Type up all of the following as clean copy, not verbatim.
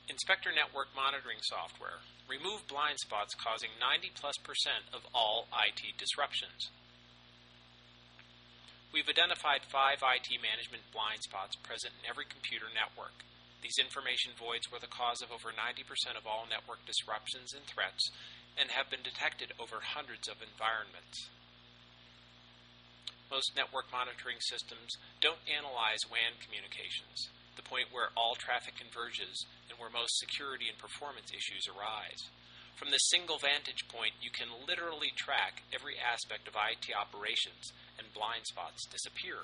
Inspector network monitoring software. Remove blind spots causing 90+% of all IT disruptions. We've identified 5 IT management blind spots present in every computer network. These information voids were the cause of over 90% of all network disruptions and threats and have been detected over hundreds of environments. Most network monitoring systems don't analyze WAN communications, the point where all traffic converges and where most security and performance issues arise. From this single vantage point, you can literally track every aspect of IT operations, and blind spots disappear.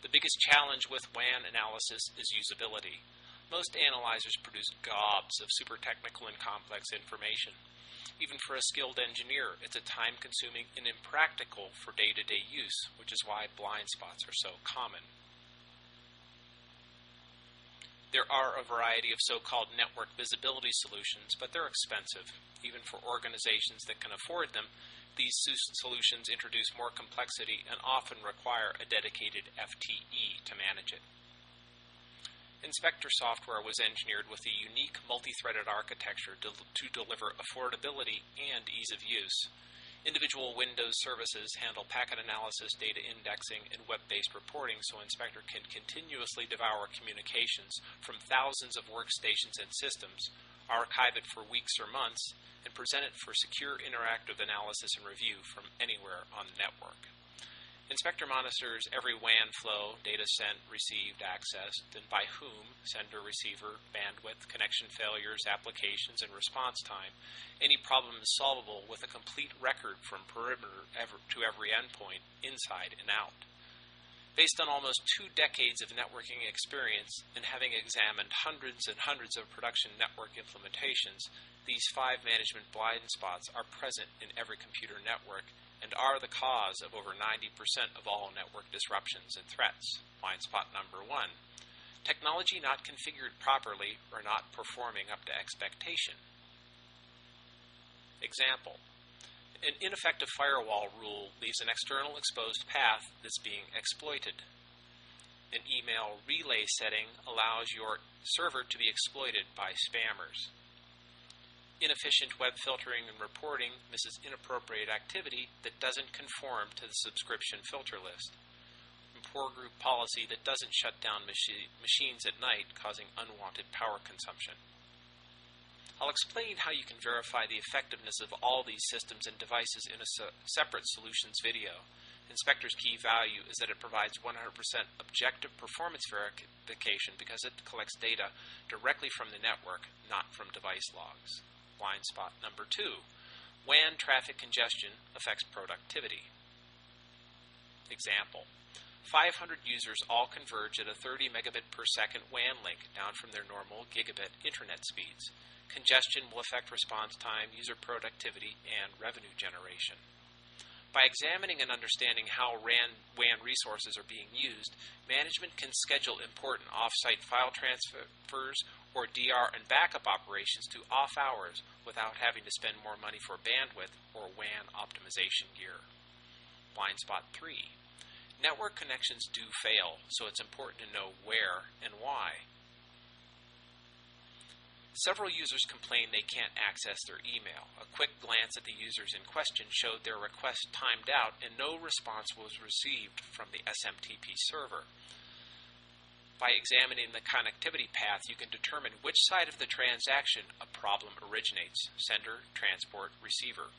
The biggest challenge with WAN analysis is usability. Most analyzers produce gobs of super technical and complex information. Even for a skilled engineer, it's a time-consuming and impractical for day-to-day use, which is why blind spots are so common. There are a variety of so-called network visibility solutions, but they're expensive. Even for organizations that can afford them, these solutions introduce more complexity and often require a dedicated FTE to manage it. Inspector software was engineered with a unique multi-threaded architecture to deliver affordability and ease of use. Individual Windows services handle packet analysis, data indexing, and web-based reporting so Inspector can continuously devour communications from thousands of workstations and systems, archive it for weeks or months, and present it for secure interactive analysis and review from anywhere on the network. Inspector monitors every WAN flow, data sent, received, accessed, and by whom, sender, receiver, bandwidth, connection failures, applications, and response time. Any problem is solvable with a complete record from perimeter to every endpoint, inside and out. Based on almost 2 decades of networking experience and having examined hundreds and hundreds of production network implementations, these 5 management blind spots are present in every computer network and are the cause of over 90% of all network disruptions and threats. Blind spot number 1. Technology not configured properly or not performing up to expectation. Example. An ineffective firewall rule leaves an external exposed path that's being exploited. An email relay setting allows your server to be exploited by spammers. Inefficient web filtering and reporting misses inappropriate activity that doesn't conform to the subscription filter list. And poor group policy that doesn't shut down machines at night, causing unwanted power consumption. I'll explain how you can verify the effectiveness of all these systems and devices in a separate solutions video. Inspector's key value is that it provides 100% objective performance verification because it collects data directly from the network, not from device logs. Blind spot number 2. WAN traffic congestion affects productivity. Example. 500 users all converge at a 30 megabit per second WAN link down from their normal gigabit internet speeds. Congestion will affect response time, user productivity, and revenue generation. By examining and understanding how WAN resources are being used, management can schedule important off-site file transfers or DR and backup operations to off hours without having to spend more money for bandwidth or WAN optimization gear. Blind spot 3. Network connections do fail, so it's important to know where and why. Several users complain they can't access their email. A quick glance at the users in question showed their request timed out and no response was received from the SMTP server. By examining the connectivity path, you can determine which side of the transaction a problem originates: sender, transport, receiver.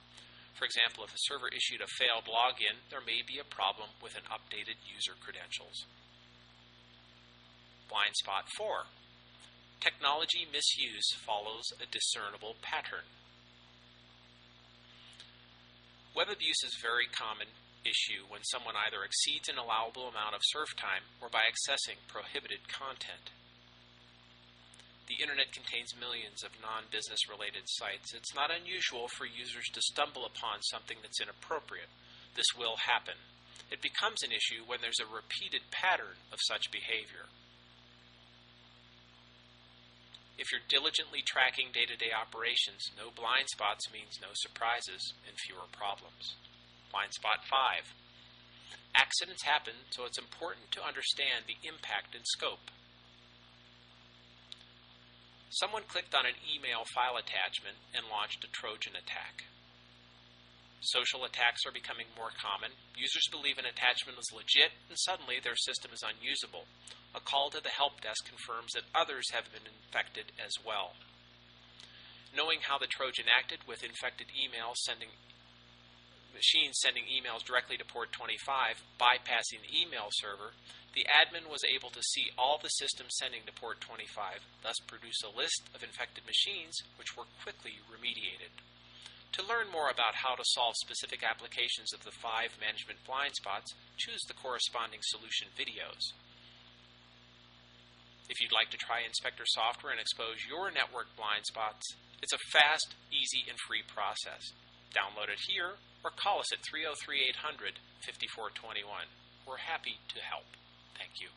For example, if a server issued a failed login, there may be a problem with an updated user credentials. Blind spot 4. Technology misuse follows a discernible pattern. Web abuse is a very common issue when someone either exceeds an allowable amount of surf time or by accessing prohibited content. The internet contains millions of non-business related sites. It's not unusual for users to stumble upon something that's inappropriate. This will happen. It becomes an issue when there's a repeated pattern of such behavior. If you're diligently tracking day-to-day operations, no blind spots means no surprises and fewer problems. Blind spot 5. Accidents happen, so it's important to understand the impact and scope. Someone clicked on an email file attachment and launched a Trojan attack. Social attacks are becoming more common. Users believe an attachment is legit, and suddenly their system is unusable. A call to the help desk confirms that others have been infected as well. Knowing how the Trojan acted with infected machines sending emails directly to port 25, bypassing the email server, the admin was able to see all the systems sending to port 25, thus produce a list of infected machines, which were quickly remediated. To learn more about how to solve specific applications of the 5 management blind spots, choose the corresponding solution videos. If you'd like to try Inspector software and expose your network blind spots, it's a fast, easy, and free process. Download it here or call us at 303-800-5421. We're happy to help. Thank you.